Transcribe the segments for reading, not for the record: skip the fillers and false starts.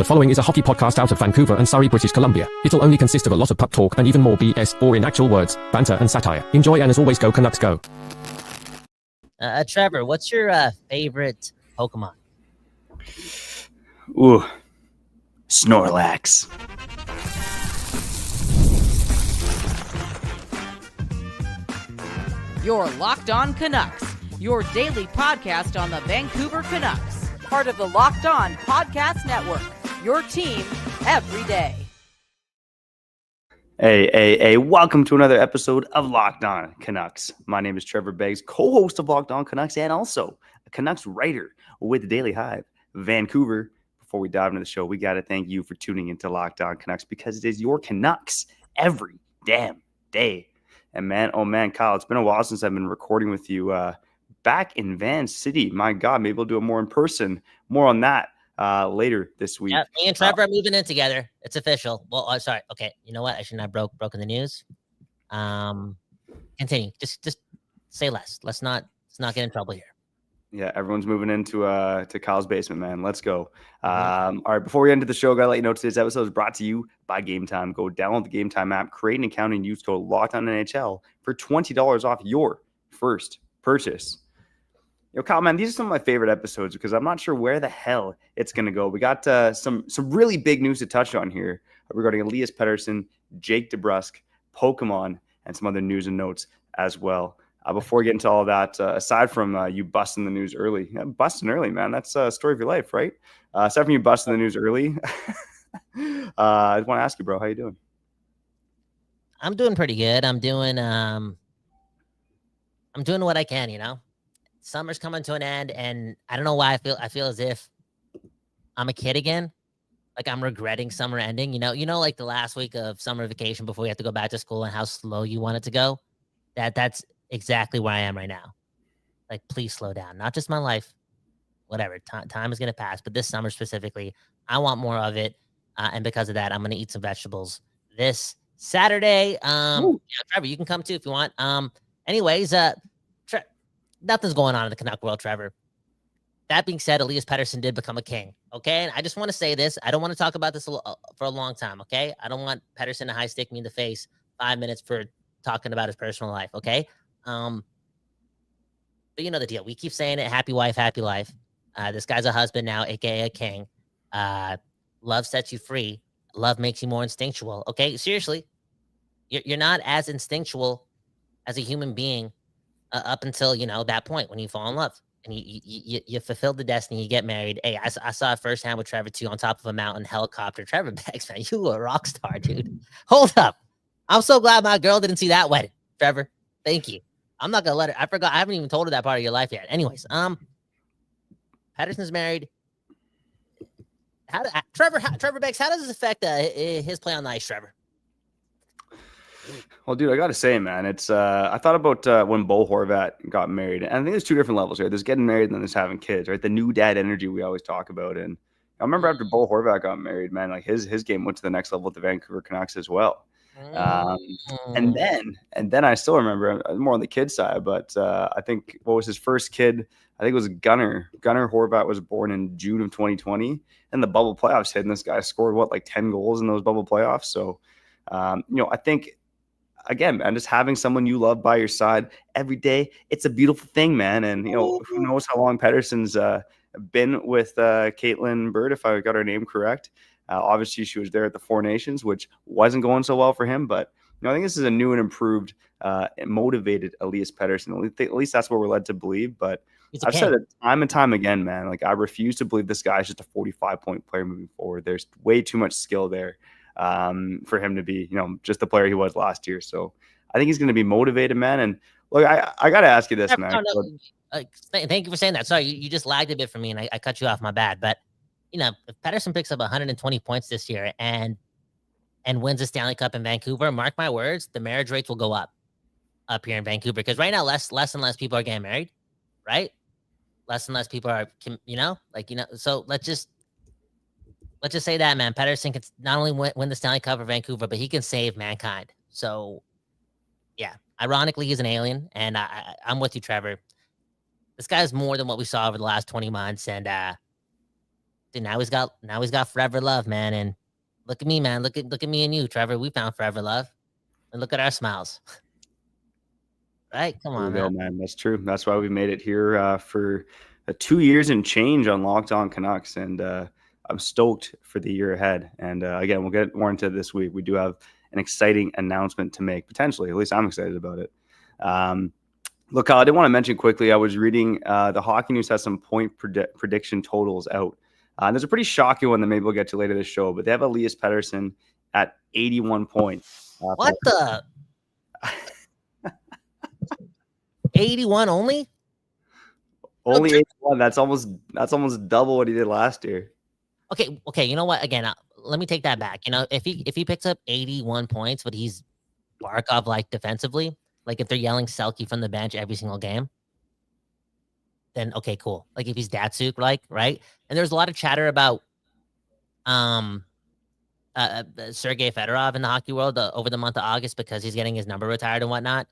The following is a hockey podcast out of Vancouver and Surrey, British Columbia. It'll only consist of a lot of puck talk and even more BS, or in actual words, banter and satire. Enjoy, and as always, go Canucks go. Trevor, what's your favorite Pokemon? Ooh, Snorlax. You're Locked On Canucks, your daily podcast on the Vancouver Canucks, part of the Locked On Podcast Network, your team every day. Hey, welcome to another episode of Locked On Canucks. My name is Trevor Beggs, co-host of Locked On Canucks and also a Canucks writer with the Daily Hive, Vancouver. Before we dive into the show, we got to thank you for tuning into Locked On Canucks because it is your Canucks every damn day. And man, oh man, Kyle, it's been a while since I've been recording with you back in Van City. My God, maybe we'll do it more in person. More on that later this week. Yeah, me and Trevor are moving in together. It's official. Well, sorry. Okay, you know what? I shouldn't have broken the news. Continue. Just say less. Let's not get in trouble here. Yeah, everyone's moving into to Kyle's basement, man. Let's go. All right, before we get into the show, I gotta let you know today's episode is brought to you by Gametime. Go download the Gametime app, create an account, and use code LOCKEDONNHL for $20 off your first purchase. Kyle, man, these are some of my favorite episodes because I'm not sure where the hell it's gonna go. We got some really big news to touch on here regarding Elias Pettersson, Jake DeBrusk, Pokémon, and some other news and notes as well. Before we get into all that, aside from you busting the news early, busting early, man, that's a story of your life, right? Aside from you busting the news early, I just want to ask you, bro, how you doing? I'm doing pretty good. I'm doing what I can, Summer's coming to an end, and I don't know why I feel as if I'm a kid again. Like I'm regretting summer ending. Like the last week of summer vacation before you have to go back to school and how slow you want it to go. That's exactly where I am right now. Like, please slow down. Not just my life, whatever. Time is going to pass, but this summer specifically, I want more of it. And because of that, I'm going to eat some vegetables this Saturday. Trevor, you can come too if you want. Anyways, nothing's going on in the Canuck world, Trevor. That being said, Elias Pettersson did become a king. Okay. And I just want to say this. I don't want to talk about this for a long time. Okay. I don't want Pettersson to high stick me in the face 5 minutes for talking about his personal life. Okay. But you know the deal. We keep saying it. Happy wife, happy life. This guy's a husband now, aka a king. Love sets you free. Love makes you more instinctual. Okay, seriously, you're not as instinctual as a human being up until that point when you fall in love and you fulfill the destiny. You get married. Hey, I saw it firsthand with Trevor too, on top of a mountain helicopter. Trevor Beggs, man, you a rock star, dude. Hold up, I'm so glad my girl didn't see that wedding, Trevor. Thank you. I'm not gonna let her. I forgot. I haven't even told her that part of your life yet. Anyways, Pettersson's married. Trevor Beggs, how does this affect his play on the ice, Trevor? Well, dude, I gotta say, man, it's I thought about when Bo Horvat got married, and I think there's two different levels, right? There's getting married and then there's having kids, right? The new dad energy we always talk about. And I remember after Bo Horvat got married, man, like his game went to the next level with the Vancouver Canucks as well. And then I still remember more on the kid side, but I think what was his first kid? I think it was Gunnar. Gunnar Horvat was born in June of 2020, and the bubble playoffs hit, and this guy scored like 10 goals in those bubble playoffs. So, I think again, man, just having someone you love by your side every day, it's a beautiful thing, man. And who knows how long Pettersson's been with Caitlin Bird, if I got her name correct. Obviously, she was there at the Four Nations, which wasn't going so well for him. But I think this is a new and improved, motivated Elias Pettersson. At least that's what we're led to believe. But I've said it time and time again, man. Like, I refuse to believe this guy's just a 45-point player moving forward. There's way too much skill there for him to be, just the player he was last year. So I think he's going to be motivated, man. And look, I got to ask you this, man. Thank you for saying that. Sorry, you just lagged a bit for me, and I cut you off. My bad. But if Pettersson picks up 120 points this year and wins the Stanley Cup in Vancouver, mark my words, the marriage rates will go up here in Vancouver. Because right now, less and less people are getting married, right? Less and less people are, So let's just say that, man. Pettersson can not only win the Stanley Cup for Vancouver, but he can save mankind. So, yeah, ironically, he's an alien, and I'm with you, Trevor. This guy is more than what we saw over the last 20 months, and Dude, now he's got forever love, man. And look at me, man. Look at me and you, Trevor. We found forever love. And look at our smiles. Right? Come on, man. That's true. That's why we made it here for 2 years and change on Locked On Canucks. And I'm stoked for the year ahead. And again, we'll get more into this week. We do have an exciting announcement to make, potentially. At least I'm excited about it. Look, Kyle, I did want to mention quickly, I was reading the Hockey News has some point prediction totals out. There's a pretty shocking one that maybe we'll get to later this show, but they have Elias Pettersson at 81 points. What the? 81 only? Only 81. That's almost double what he did last year. Okay. You know what? Again, let me take that back. You know, if he picks up 81 points, but he's Barkov like defensively, like if they're yelling Selke from the bench every single game, then okay, cool. Like if he's Datsuk, like, right? And there's a lot of chatter about Sergei Fedorov in the hockey world over the month of August because he's getting his number retired and whatnot.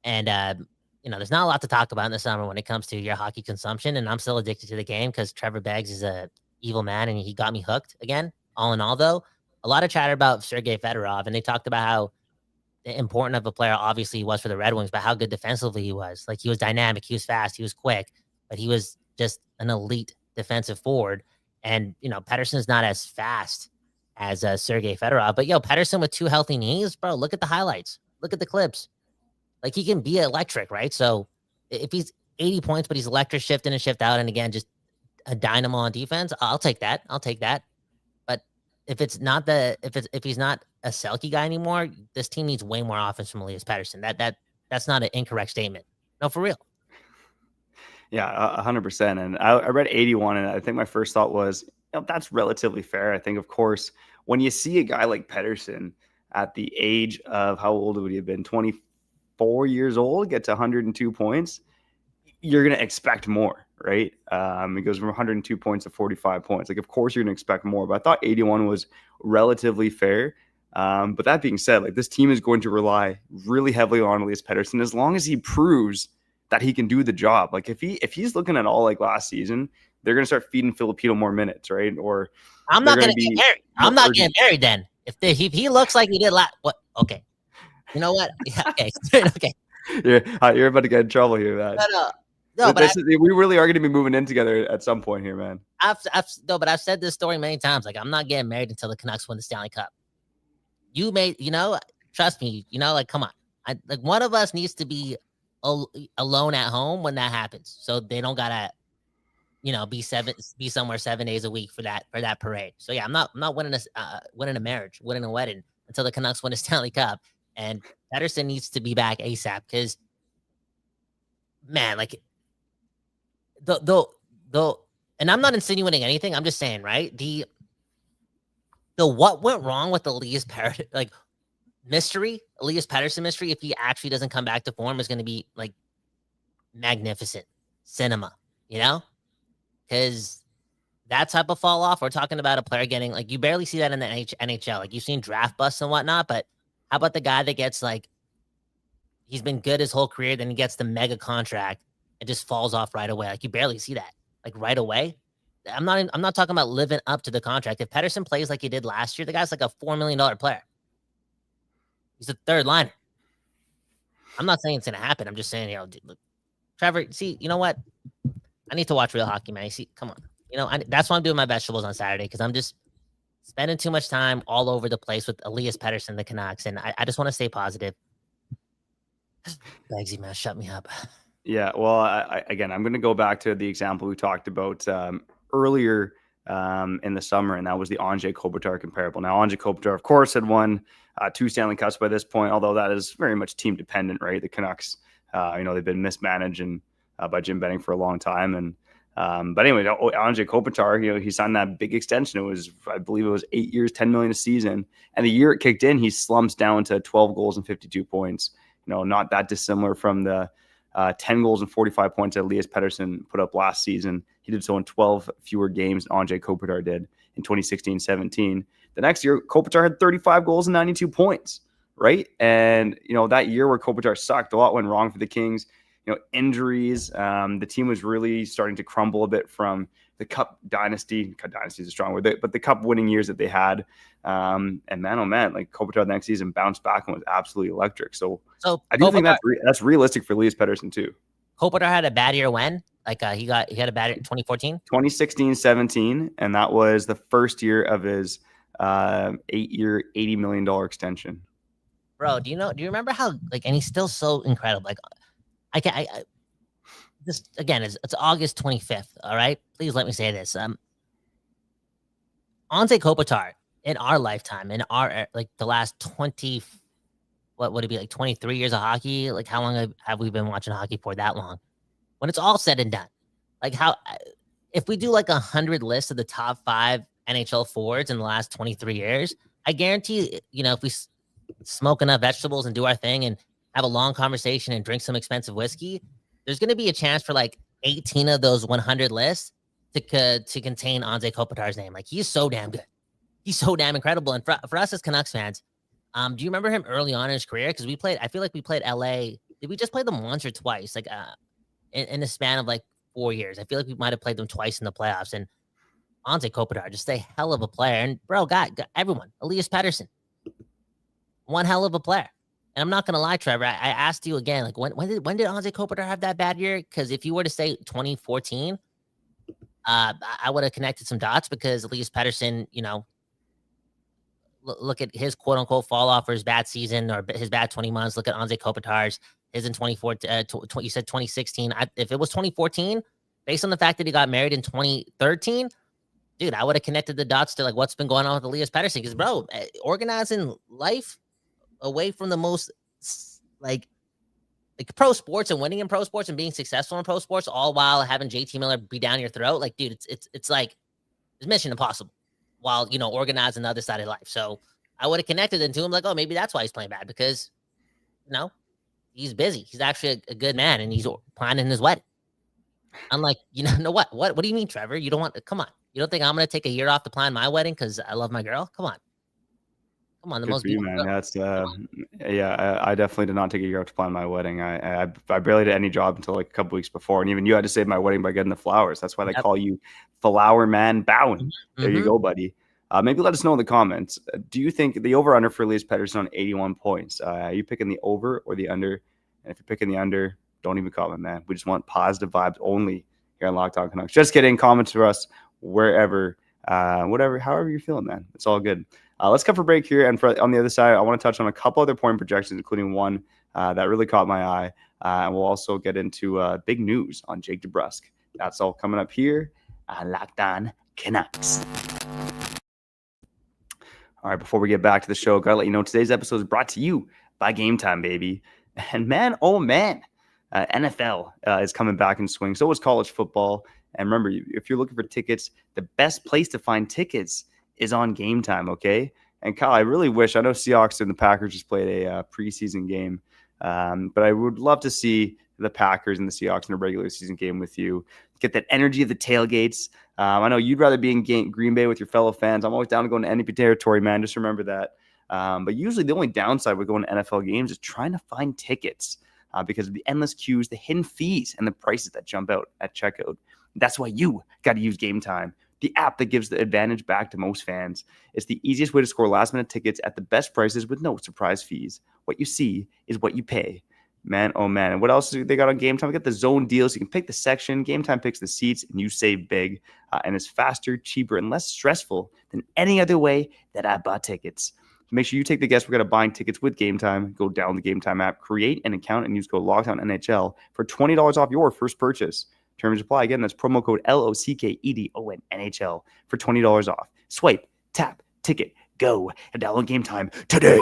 And there's not a lot to talk about in the summer when it comes to your hockey consumption. And I'm still addicted to the game because Trevor Beggs is a evil man and he got me hooked again. All in all, though, a lot of chatter about Sergei Fedorov, and they talked about how important of a player obviously he was for the Red Wings, but how good defensively he was. Like he was dynamic, he was fast, he was quick, but he was just an elite defensive forward. And Pettersson's not as fast as Sergei Fedorov, but Pettersson with 2 healthy knees, bro. Look at the highlights, look at the clips. Like he can be electric, right? So if he's 80 points, but he's electric, shift in and shift out, and again just a dynamo on defense, I'll take that. But if he's not a Selke guy anymore, this team needs way more offense from Elias Pettersson. That's not an incorrect statement. No, for real. Yeah, 100%. And I read 81, and I think my first thought was, that's relatively fair. I think, of course, when you see a guy like Pettersson at the age of, how old would he have been? 24 years old, get to 102 points, you're going to expect more, right? It goes from 102 points to 45 points. Like, of course, you're going to expect more. But I thought 81 was relatively fair. But that being said, like, this team is going to rely really heavily on Elias Pettersson as long as he proves that he can do the job. Like if he's looking at all like last season, they're going to start feeding Filipino more minutes, right? Or I'm not going to get married. I'm not getting married then. If he looks like he did last, what? Okay, you know what? Yeah, okay, okay. You're about to get in trouble here, man. We really are going to be moving in together at some point here, man. But I've said this story many times. Like I'm not getting married until the Canucks win the Stanley Cup. Trust me. Like come on. Like one of us needs to be alone at home when that happens, so they don't gotta be somewhere 7 days a week for that parade. So yeah, I'm not winning a marriage, winning a wedding until the Canucks win a Stanley Cup. And Pettersson needs to be back ASAP because, man, like the and I'm not insinuating anything, I'm just saying, right, the what went wrong with Elias Pettersson mystery, if he actually doesn't come back to form, is going to be like magnificent cinema, because that type of fall off, we're talking about a player getting, like, you barely see that in the NHL. Like you've seen draft busts and whatnot, but how about the guy that gets, like, he's been good his whole career, then he gets the mega contract and just falls off right away. Like you barely see that, like right away. I'm not talking about living up to the contract. If Pettersson plays like he did last year, the guy's like a $4 million player. He's a third liner. I'm not saying it's going to happen. I'm just saying, dude, look, Trevor, see, you know what? I need to watch real hockey, man. See, come on. That's why I'm doing my vegetables on Saturday, because I'm just spending too much time all over the place with Elias Pettersson, the Canucks, and I just want to stay positive. Bagsy, man, shut me up. Yeah, well, again, I'm going to go back to the example we talked about earlier in the summer, and that was the Anze Kopitar comparable. Now, Anze Kopitar, of course, had won 2 Stanley Cups by this point, although that is very much team dependent, right? The Canucks, they've been mismanaged by Jim Benning for a long time. And but anyway, Anze Kopitar, he signed that big extension. I believe it was 8 years, $10 million a season. And the year it kicked in, he slumps down to 12 goals and 52 points. Not that dissimilar from the 10 goals and 45 points that Elias Pettersson put up last season. He did so in 12 fewer games than Anze Kopitar did in 2016-17. The next year, Kopitar had 35 goals and 92 points, right? And, that year where Kopitar sucked, a lot went wrong for the Kings. Injuries. The team was really starting to crumble a bit from the Cup dynasty is a strong word, but the Cup winning years that they had. And man, oh man, like Kopitar the next season bounced back and was absolutely electric. So I do think that's realistic for Elias Pettersson too. Kopitar had a bad year when? Like he had a bad year in 2014? 2016-17, and that was the first year of his 8-year, $80 million extension. Bro, do you remember how, like, and he's still so incredible. Like, I this again is it's August 25th. All right, please let me say this. Anze Kopitar in our lifetime, in our like the last 20, what would it be, like 23 years of hockey? Like, how long have we been watching hockey for that long? When it's all said and done, like if we do like 100 lists of the top 5 NHL forwards in the last 23 years, I guarantee, if we smoke enough vegetables and do our thing and have a long conversation and drink some expensive whiskey, there's going to be a chance for like 18 of those 100 lists to contain Anze Kopitar's name. Like, he's so damn good. He's so damn incredible. And for us as Canucks fans, do you remember him early on in his career? Because I feel like we played LA. Did we just play them once or twice? Like in the span of like 4 years. I feel like we might have played them twice in the playoffs. And Anze Kopitar, just a hell of a player. And bro, got everyone. Elias Pettersson, one hell of a player. And I'm not gonna lie, Trevor. I asked you again, like when did Anze Kopitar have that bad year? Because if you were to say 2014, I would have connected some dots, because Elias Pettersson, look at his quote unquote fall off for his bad season or his bad 20 months. Look at Anze Kopitar's. His in 2014. You said 2016. If it was 2014, based on the fact that he got married in 2013, dude, I would have connected the dots to like what's been going on with Elias Pettersson. Because bro, organizing life away from the most like pro sports and winning in pro sports and being successful in pro sports, all while having JT Miller be down your throat, like, dude, it's like it's mission impossible while organizing the other side of life. So I would have connected it to him, like, oh, maybe that's why he's playing bad, because he's busy. He's actually a good man, and he's planning his wedding. I'm like, what do you mean, Trevor? You don't want? Come on, you don't think I'm gonna take a year off to plan my wedding because I love my girl? Come on. The Good most for you, man. That's I definitely did not take a year off to plan my wedding. I barely did any job until like a couple weeks before, and even you had to save my wedding by getting the flowers. That's why they call you Flower Man Bowen. Mm-hmm. There you go, buddy. Maybe let us know in the comments. Do you think the over/under for Elias Pettersson on 81 points? Are you picking the over or the under? And if you're picking the under, don't even comment, man. We just want positive vibes only here on Locked On Canucks. Just kidding. Comments for us wherever, however you're feeling, man. It's all good. Let's cut for break here. And on the other side, I want to touch on a couple other point projections, including one that really caught my eye. And we'll also get into big news on Jake DeBrusk. That's all coming up here on Locked On Canucks. All right, before we get back to the show, got to let you know today's episode is brought to you by Gametime, baby. And man, oh man, NFL is coming back in swing. So is college football. And remember, if you're looking for tickets, the best place to find tickets is on Gametime, okay? And Kyle, I really wish, I know Seahawks and the Packers just played a preseason game, but I would love to see the Packers and the Seahawks in a regular season game with you. Get that energy of the tailgates. I know you'd rather be in Green Bay with your fellow fans. I'm always down to go into any territory, man. Just remember that. But usually the only downside with going to NFL games is trying to find tickets because of the endless queues, the hidden fees, and the prices that jump out at checkout. That's why you got to use Gametime, the app that gives the advantage back to most fans. It's the easiest way to score last-minute tickets at the best prices with no surprise fees. What you see is what you pay. Man, oh man. And what else do they got on Gametime? They got the zone deals. You can pick the section. Gametime picks the seats, and you save big. And it's faster, cheaper, and less stressful than any other way that I bought tickets. Make sure you take the guesswork out of buying tickets with Gametime. Go down the Gametime app, create an account, and use code LOCKEDONNHL for $20 off your first purchase. Terms apply. Again, that's promo code LOCKEDONNHL for $20 off. Swipe, tap, ticket, go, and download Gametime today.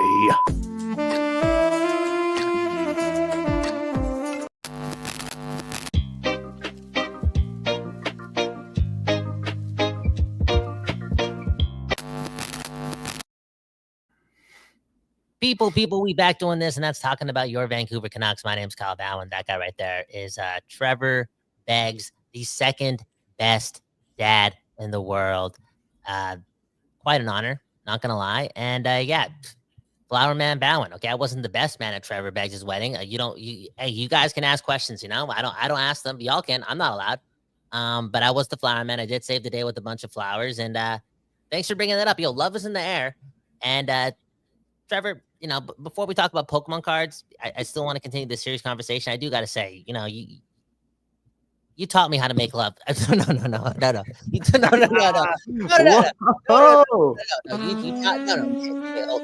People, we back doing this, and that's talking about your Vancouver Canucks. My name's Kyle Bowen. That guy right there is Trevor Beggs, the second best dad in the world. Quite an honor, not gonna lie. And Flower Man Bowen. Okay, I wasn't the best man at Trevor Beggs' wedding. You guys can ask questions. I don't ask them. Y'all can. I'm not allowed. But I was the flower man. I did save the day with a bunch of flowers. And thanks for bringing that up. Yo, love is in the air. And Trevor, before we talk about Pokemon cards, I still want to continue this serious conversation. I do got to say, you taught me how to make love. No. You, no. You taught,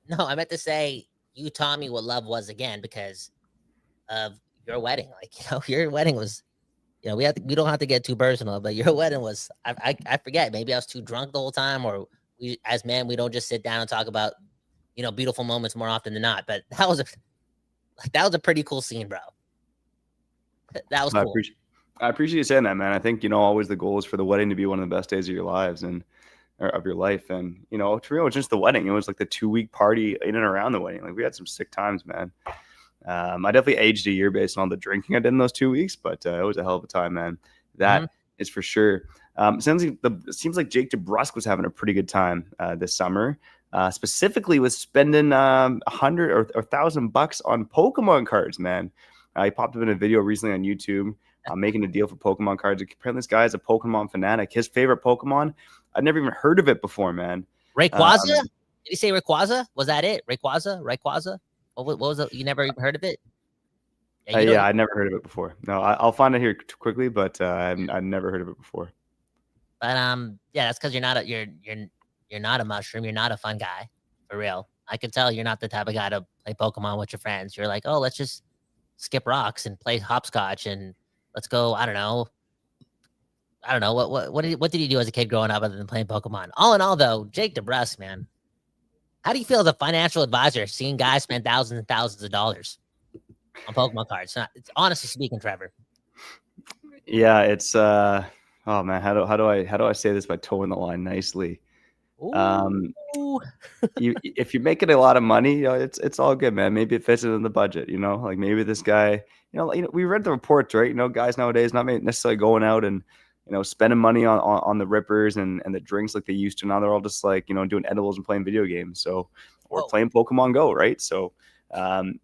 No, I meant to say you taught me what love was again because of your wedding. Like, your wedding was, we don't have to get too personal, but your wedding was, I forget, maybe I was too drunk the whole time, or we, as men, we don't just sit down and talk about, beautiful moments more often than not. But that was a pretty cool scene, bro. That was cool. I appreciate you saying that, man. I think, always the goal is for the wedding to be one of the best days of your lives or of your life. And, to me, it was just the wedding. It was like the 2-week party in and around the wedding. Like, we had some sick times, man. I definitely aged a year based on all the drinking I did in those 2 weeks, but it was a hell of a time, man. That is for sure. It seems like Jake DeBrusk was having a pretty good time this summer. Specifically with spending $100 or $1,000 on Pokemon cards, man. He popped up in a video recently on YouTube making a deal for Pokemon cards. Apparently this guy is a Pokemon fanatic. His favorite Pokemon, I'd never even heard of it before, man. Rayquaza? Did he say Rayquaza? Was that it? Rayquaza? What was it? You never even heard of it? Yeah, I'd never heard of it before. No, I'll find it here quickly, but I'd never heard of it before. But yeah, that's because you're not a mushroom. You're not a fun guy, for real. I can tell you're not the type of guy to play Pokemon with your friends. You're like, oh, let's just skip rocks and play hopscotch and let's go. I don't know. What did you do as a kid growing up other than playing Pokemon? All in all, though, Jake DeBrusk, man, how do you feel as a financial advisor seeing guys spend thousands and thousands of dollars on Pokemon cards? It's honestly speaking, Trevor. Yeah, it's oh man, how do I say this by towing the line nicely? If you're making a lot of money, it's all good, man. Maybe it fits in the budget, like maybe this guy, we read the reports, right? Guys nowadays not necessarily going out and spending money on the rippers and the drinks like they used to. Now they're all just like doing edibles and playing video games, or playing Pokemon Go, right? So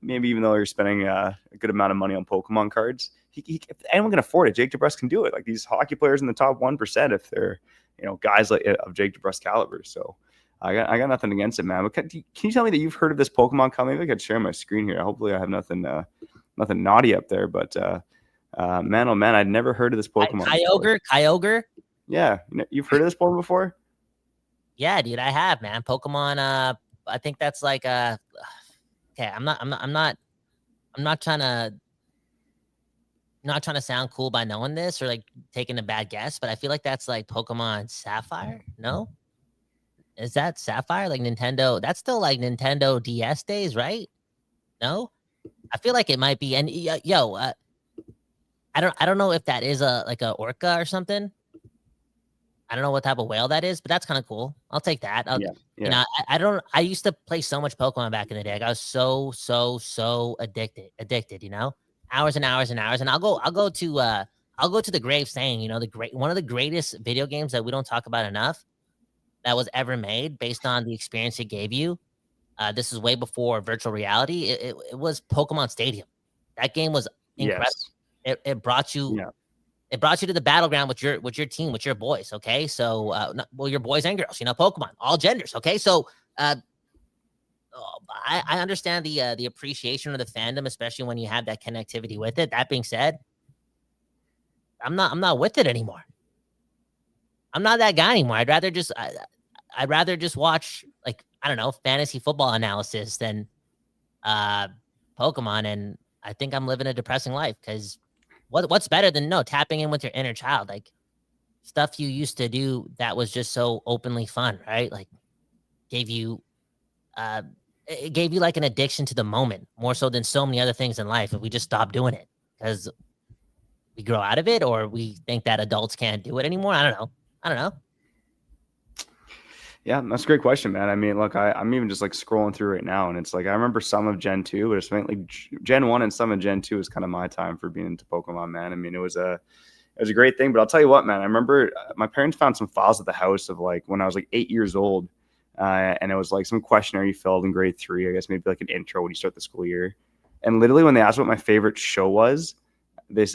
maybe even though you're spending a good amount of money on Pokemon cards, if anyone can afford it, Jake DeBrusk can do it. Like these hockey players in the top 1%, if they're guys like of Jake DeBrusk caliber. So I got nothing against it, man. But can you tell me that you've heard of this Pokemon card? Maybe I could share my screen here. Hopefully I have nothing naughty up there. But man, oh man, I'd never heard of this Pokemon. Kyogre. Yeah, you've heard of this Pokemon before? Yeah, dude, I have, man. Pokemon. I think that's like okay. I'm not trying to sound cool by knowing this or like taking a bad guess, but I feel like that's like Pokemon Sapphire. No, is that Sapphire? Like Nintendo? That's still like Nintendo DS days, right? No, I feel like it might be. And I don't know if that is a orca or something. I don't know what type of whale that is, but that's kind of cool. I'll take that. Yeah. I used to play so much Pokemon back in the day. Like I was so addicted, hours and hours and hours. And I'll go to the grave saying, one of the greatest video games that we don't talk about enough that was ever made based on the experience it gave you. This is way before virtual reality. It was Pokemon Stadium. That game was incredible. Yes. It brought you. Yeah. It brought you to the battleground with your team, with your boys. Okay, so your boys and girls, Pokemon, all genders. Okay, so I understand the appreciation of the fandom, especially when you have that connectivity with it. That being said, I'm not with it anymore. I'm not that guy anymore. I'd rather just watch, like, I don't know, fantasy football analysis than Pokemon, and I think I'm living a depressing life because. What's better than tapping in with your inner child, like stuff you used to do that was just so openly fun, right? Like it gave you like an addiction to the moment more so than so many other things in life. If we just stop doing it because we grow out of it, or we think that adults can't do it anymore. I don't know. Yeah, that's a great question, man. I mean, look, I'm even just like scrolling through right now, and it's like I remember some of Gen 2, but it's like Gen 1 and some of Gen 2 is kind of my time for being into Pokemon, man. I mean, it was a great thing, but I'll tell you what, man. I remember my parents found some files at the house of like when I was like 8 years old, And it was like some questionnaire you filled in grade 3, I guess maybe like an intro when you start the school year. And literally when they asked what my favorite show was,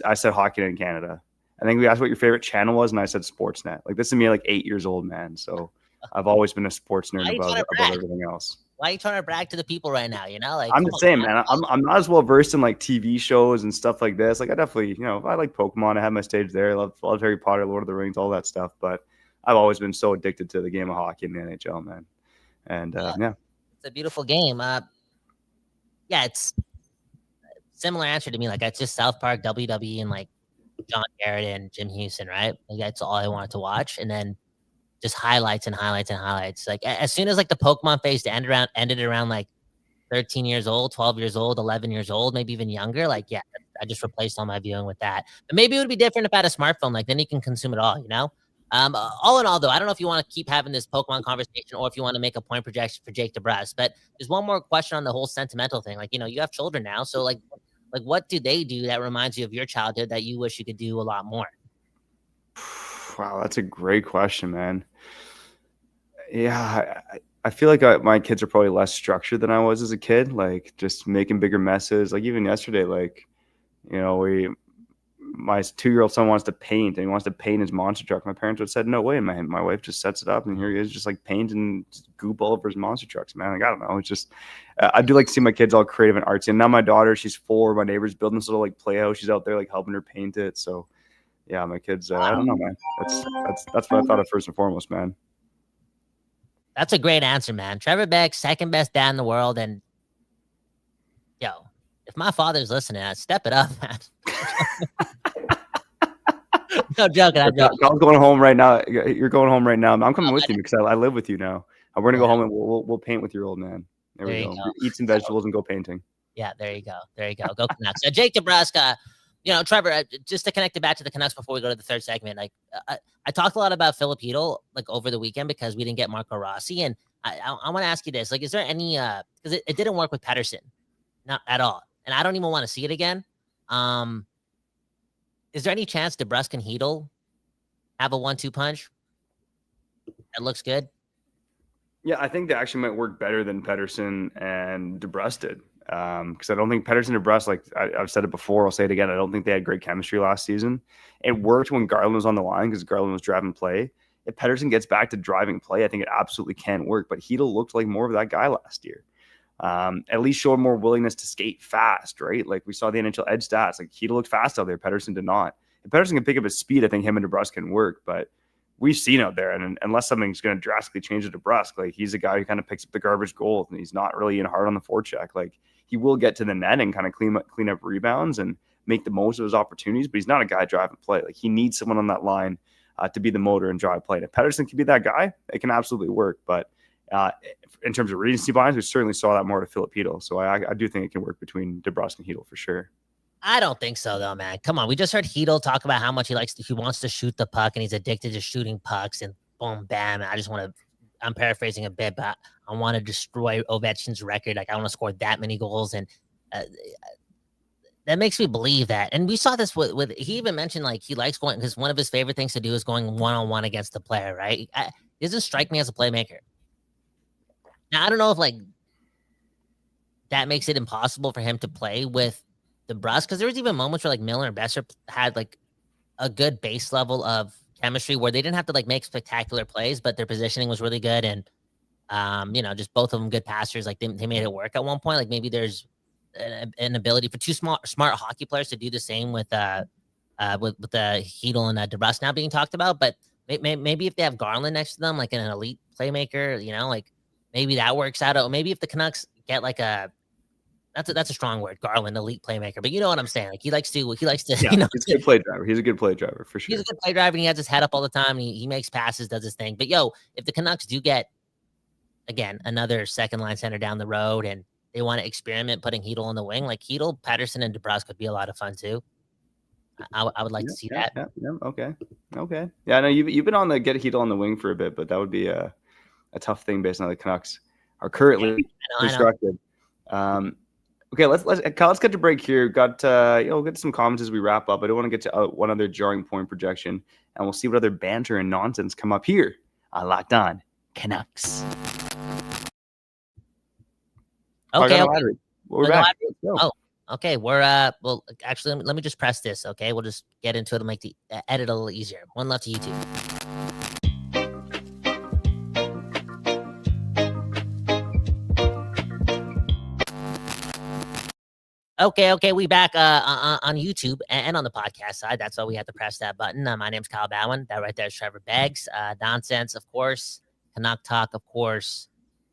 I said Hockey Night in Canada. I think we asked what your favorite channel was, and I said Sportsnet. Like, this is me like 8 years old, man. So I've always been a sports nerd above everything else. Why are you trying to brag to the people right now? You know, like I'm just saying, man. I'm not as well versed in like TV shows and stuff like this. Like, I definitely, I like Pokémon. I have my stage there. I love Harry Potter, Lord of the Rings, all that stuff. But I've always been so addicted to the game of hockey in the NHL, man. And yeah, it's a beautiful game. Yeah, it's similar answer to me. Like, it's just South Park, WWE, and like John Garrett and Jim Houston, right? Like, that's all I wanted to watch, and then just highlights and highlights and highlights. Like, as soon as like the Pokemon phase ended around like 13 years old, 12 years old, 11 years old, maybe even younger. Like, yeah, I just replaced all my viewing with that. But maybe it would be different if I had a smartphone. Like, then you can consume it all, you know? All in all, though, I don't know if you want to keep having this Pokemon conversation or if you want to make a point projection for Jake DeBrusk. But there's one more question on the whole sentimental thing. Like, you have children now. So like what do they do that reminds you of your childhood that you wish you could do a lot more? Wow, that's a great question, man. Yeah, I feel like my kids are probably less structured than I was as a kid, like just making bigger messes. Like even yesterday, like, my 2-year-old son wants to paint and he wants to paint his monster truck. My parents would have said, no way. My wife just sets it up and here he is just like painting goop all over his monster trucks, man. Like, I don't know. It's just, I do like to see my kids all creative and artsy. And now my daughter, she's 4. My neighbor's building this little like playhouse. She's out there like helping her paint it. So yeah, my kids, I don't know, man. That's what I thought of first and foremost, man. That's a great answer, man. Trevor Beck, second best dad in the world. And if my father's listening, I'd step it up, man. No joking. I'm going home right now. You're going home right now. I'm coming with you because I live with you now. We're gonna go home and we'll paint with your old man. There we go. Eat some vegetables and go painting. Yeah, there you go. Go Canucks. Jake DeBrusk, Trevor, just to connect it back to the Canucks before we go to the third segment, like I talked a lot about Filipino like over the weekend because we didn't get Marco Rossi, and I want to ask you this: like, is there any because it didn't work with Pettersson, not at all, and I don't even want to see it again. Is there any chance DeBrusk and Hedl have a 1-2 punch that looks good? Yeah, I think they actually might work better than Pettersson and DeBrusk did. Because I don't think Pettersson and DeBrusk, like I've said it before, I'll say it again, I don't think they had great chemistry last season. It worked when Garland was on the line because Garland was driving play. If Pettersson gets back to driving play, I think it absolutely can work. But Hedl looked like more of that guy last year. At least showed more willingness to skate fast, right? Like we saw the NHL edge stats. Like Hedl looked fast out there. Pettersson did not. If Pettersson can pick up his speed, I think him and DeBrusk can work. But we've seen out there, and unless something's going to drastically change it to DeBrusk, like he's a guy who kind of picks up the garbage goals, and he's not really in hard on the forecheck. Like he will get to the net and kind of clean up rebounds and make the most of his opportunities, but he's not a guy driving play. Like he needs someone on that line to be the motor and drive play. And if Pettersson can be that guy, it can absolutely work. But in terms of recency bias, we certainly saw that more to Filipino. So I do think it can work between DeBrusk and Hedl for sure. I don't think so, though, man. Come on. We just heard Hedl talk about how much he wants to shoot the puck and he's addicted to shooting pucks and boom, bam. I'm paraphrasing a bit, but I want to destroy Ovechkin's record. Like I want to score that many goals. And that makes me believe that. And we saw this with he even mentioned like he likes going because one of his favorite things to do is going one-on-one against the player, right? It doesn't strike me as a playmaker. Now, I don't know if like that makes it impossible for him to play with DeBrusk because there was even moments where like Miller and Besser had like a good base level of chemistry where they didn't have to like make spectacular plays, but their positioning was really good. And, just both of them good passers. Like they made it work at one point. Like maybe there's an ability for two smart hockey players to do the same with the Hedl and DeBrusk now being talked about. But maybe if they have Garland next to them, like an elite playmaker, like maybe that works out. Or maybe if the Canucks get like that's a strong word, Garland, elite playmaker. But you know what I'm saying? Like he likes to, yeah, he's a good play driver. He's a good play driver for sure. He's a good play driver. And he has his head up all the time. And he makes passes, does his thing. But if the Canucks do get again another second line center down the road, and they want to experiment putting Hedl on the wing, like Hedl, Pettersson, and DeBrusk would be a lot of fun too. I would like to see that. Yeah. Okay. Yeah, I know you've been on the get Hedl on the wing for a bit, but that would be a tough thing based on how the Canucks are currently constructed. Okay, let's get to break here. Got we'll get some comments as we wrap up. I do want to get to one other jarring point projection, and we'll see what other banter and nonsense come up here on Locked On Canucks. Okay. We're No, back. Let's go. Oh, okay. We're well, actually, let me just press this. Okay, we'll just get into it and make the edit a little easier. One love to YouTube. Okay, we back on YouTube and on the podcast side. That's why we had to press that button. My name's Kyle Bowen. That right there is Trevor Beggs. Nonsense, of course. Canuck talk, of course.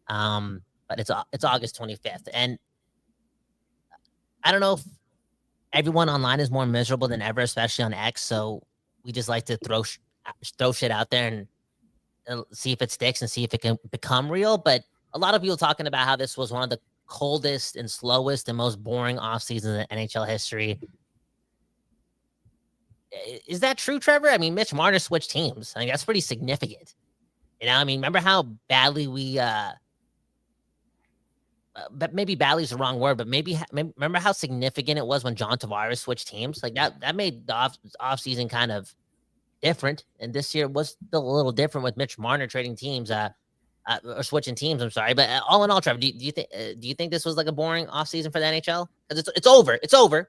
But it's August 25th, and I don't know if everyone online is more miserable than ever, especially on X. So we just like to throw shit out there and see if it sticks and see if it can become real. But a lot of people talking about how this was one of the coldest and slowest and most boring off seasons in NHL history. Is that true, Trevor? I mean, Mitch Marner switched teams. I mean, that's pretty significant. I mean, remember how badly we but maybe badly is the wrong word, but maybe remember how significant it was when John Tavares switched teams? Like that made the off season kind of different. And this year was still a little different with Mitch Marner trading teams, or switching teams. I'm sorry, but all in all, Trevor, do you think this was like a boring offseason for the NHL? Because it's over. It's over.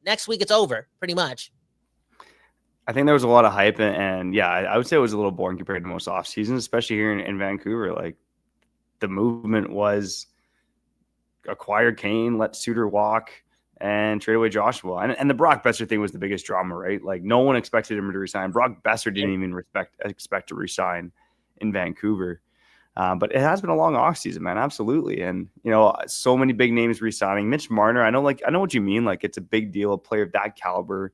Next week it's over, pretty much. I think there was a lot of hype, and yeah, I would say it was a little boring compared to most off seasons, especially here in Vancouver. Like the movement was acquire Kane, let Suter walk, and trade away Joshua. And the Brock Besser thing was the biggest drama, right? Like no one expected him to resign. Brock Besser didn't even expect to resign in Vancouver. But it has been a long offseason, man. Absolutely. And, so many big names resigning. Mitch Marner, I know what you mean. Like, it's a big deal, a player of that caliber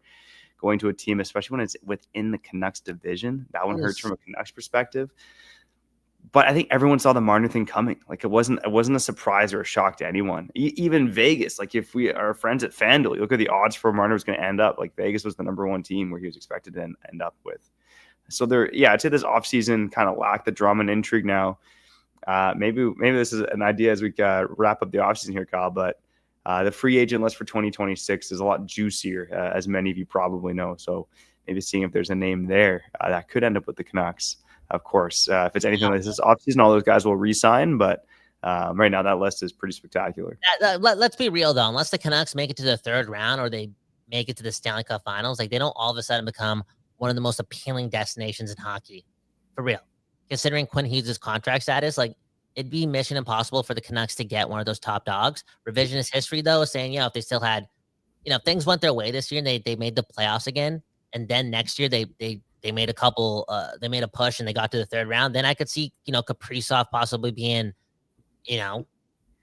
going to a team, especially when it's within the Canucks division. That one hurts from a Canucks perspective. But I think everyone saw the Marner thing coming. Like, it wasn't a surprise or a shock to anyone. Even Vegas, like, if we are friends at FanDuel, you look at the odds for Marner was going to end up. Like, Vegas was the number one team where he was expected to end up with. So I'd say this offseason kind of lacked the drama and intrigue now. Maybe this is an idea as we wrap up the offseason here, Kyle, but the free agent list for 2026 is a lot juicier, as many of you probably know. So maybe seeing if there's a name there that could end up with the Canucks. Of course, if it's anything like this offseason, all those guys will re-sign, but right now that list is pretty spectacular. Let's be real, though. Unless the Canucks make it to the third round or they make it to the Stanley Cup Finals, like they don't all of a sudden become one of the most appealing destinations in hockey. For real. Considering Quinn Hughes' contract status, like it'd be mission impossible for the Canucks to get one of those top dogs. Revisionist history, though, is saying, if they still had, if things went their way this year and they made the playoffs again, and then next year they made a couple, they made a push and they got to the third round, then I could see, Kaprizov possibly being,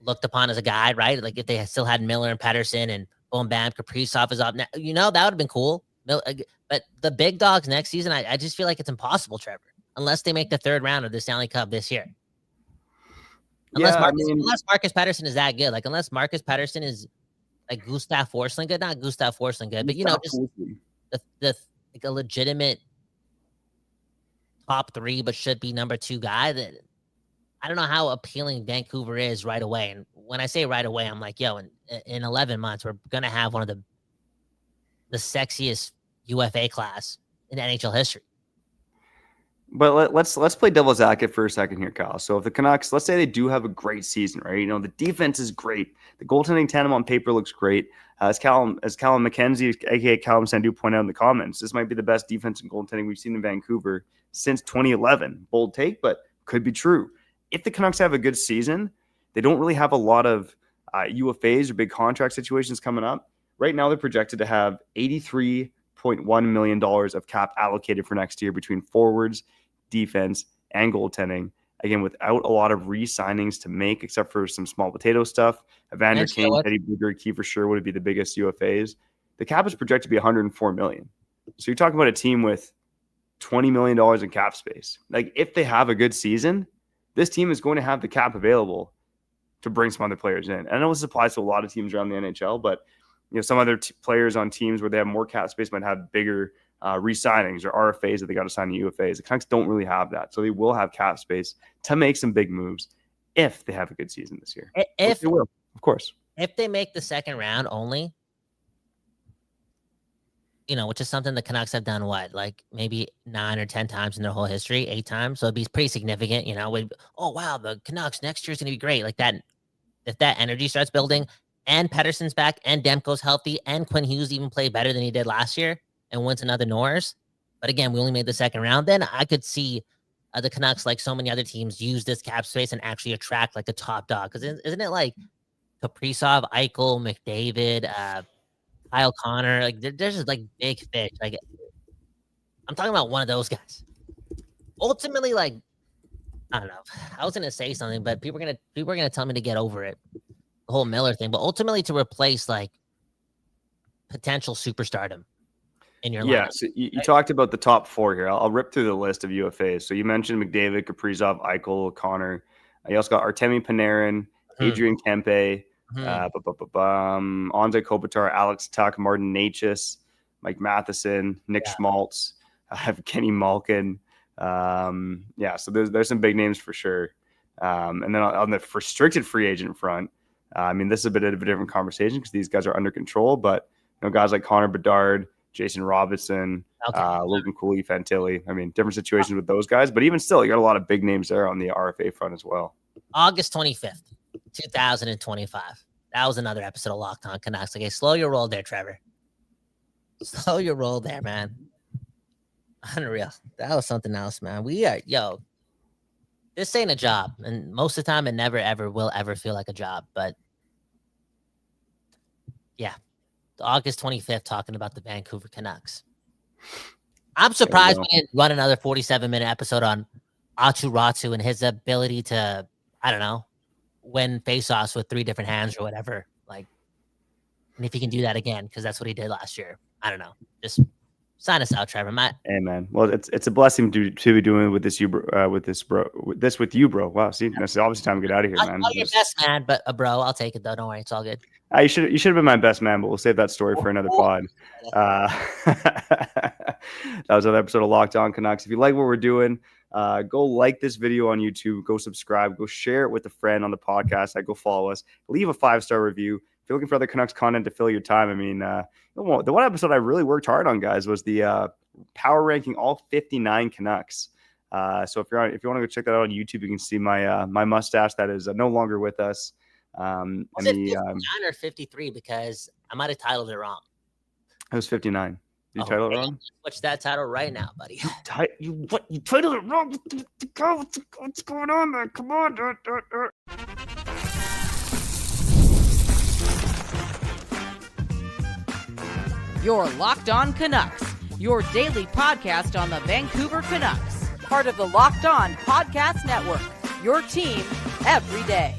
looked upon as a guy, right? Like if they still had Miller and Pettersson and boom, bam, Kaprizov is up now, that would have been cool. But the big dogs next season, I just feel like it's impossible, Trevor, unless they make the third round of the Stanley Cup this year. Unless Marcus Pettersson is that good. Like, unless Marcus Pettersson is like Gustav Forsling good, not Gustav Forsling good, but, just the like a legitimate top three, but should be number two guy. That I don't know how appealing Vancouver is right away. And when I say right away, I'm like, in 11 months, we're going to have one of the sexiest UFA class in NHL history. But let's play devil's advocate for a second here, Kyle. So if the Canucks, let's say they do have a great season, right? The defense is great. The goaltending tandem on paper looks great. As Callum McKenzie, aka Callum Sandu, pointed out in the comments, this might be the best defense and goaltending we've seen in Vancouver since 2011. Bold take, but could be true. If the Canucks have a good season, they don't really have a lot of UFAs or big contract situations coming up. Right now, they're projected to have $83.1 million of cap allocated for next year between forwards, defense, and goaltending. Again, without a lot of re-signings to make, except for some small potato stuff. Evander Kane, Eddie Blueger, Kiefer Sherwood would be the biggest UFAs. The cap is projected to be $104 million. So you're talking about a team with $20 million in cap space. Like, if they have a good season, this team is going to have the cap available to bring some other players in. And I know this applies to a lot of teams around the NHL, but some other players on teams where they have more cap space might have bigger re-signings or RFAs that they got to sign to UFAs. The Canucks don't really have that. So they will have cap space to make some big moves if they have a good season this year. If they will, of course. If they make the second round only, which is something the Canucks have done, like maybe 9 or 10 times in their whole history, 8 times. So it'd be pretty significant, oh, wow, the Canucks next year is going to be great. Like that if that energy starts building and Pettersson's back and Demko's healthy and Quinn Hughes even played better than he did last year and wins another Norris. But again, we only made the second round. Then I could see the Canucks, like so many other teams, use this cap space and actually attract like a top dog. Because isn't it like Kaprizov, Eichel, McDavid, Kyle Connor? Like there's just like big fish. Like I'm talking about one of those guys. Ultimately, like I don't know. I was gonna say something, but people are gonna tell me to get over it. The whole Miller thing, but ultimately to replace like potential superstardom in your lineup. So you talked about the top four here. I'll rip through the list of UFAs. So you mentioned McDavid, Kaprizov, Eichel, Connor. You also got Artemi Panarin, Adrian Kempe, Anze Kopitar, Alex Tuck, Martin Necas, Mike Matheson, Nick Schmaltz. I have Kenny Malkin. So there's some big names for sure. And then on the restricted free agent front, I mean, this is a bit of a different conversation because these guys are under control, but guys like Connor Bedard, Jason Robinson, Logan Cooley, Fantilli. I mean, different situations with those guys, but even still, you got a lot of big names there on the RFA front as well. August 25th, 2025. That was another episode of Locked On Canucks. Okay, slow your roll there, Trevor. Slow your roll there, man. Unreal. That was something else, man. This ain't a job, and most of the time it never ever will ever feel like a job. But yeah, August 25th, talking about the Vancouver Canucks. I'm surprised we didn't run another 47-minute episode on Aatu Räty and his ability to, I don't know, win faceoffs with 3 different hands or whatever. Like, and if he can do that again, because that's what he did last year. I don't know. Just sign us out, Trevor. Hey, man. Well, it's a blessing to be doing with this with you, bro. Wow. See, it's obviously time to get out of here, man. I'll your best man, but bro, I'll take it though. Don't worry, it's all good. You should have been my best man, but we'll save that story for another pod. That was another episode of Locked On Canucks. If you like what we're doing, go like this video on YouTube, go subscribe, go share it with a friend on the podcast. Go follow us, leave a 5-star review. If you're looking for other Canucks content to fill your time, I mean, the one episode I really worked hard on, guys, was the power ranking all 59 Canucks. So if you want to go check that out on YouTube, you can see my mustache that is no longer with us. Was it 59 or 53? Because I might have titled it wrong. It was 59. You titled it wrong? Switch that title right now, buddy. You titled it wrong? What's going on, man? Come on. You're Locked On Canucks, your daily podcast on the Vancouver Canucks, part of the Locked On Podcast Network, your team every day.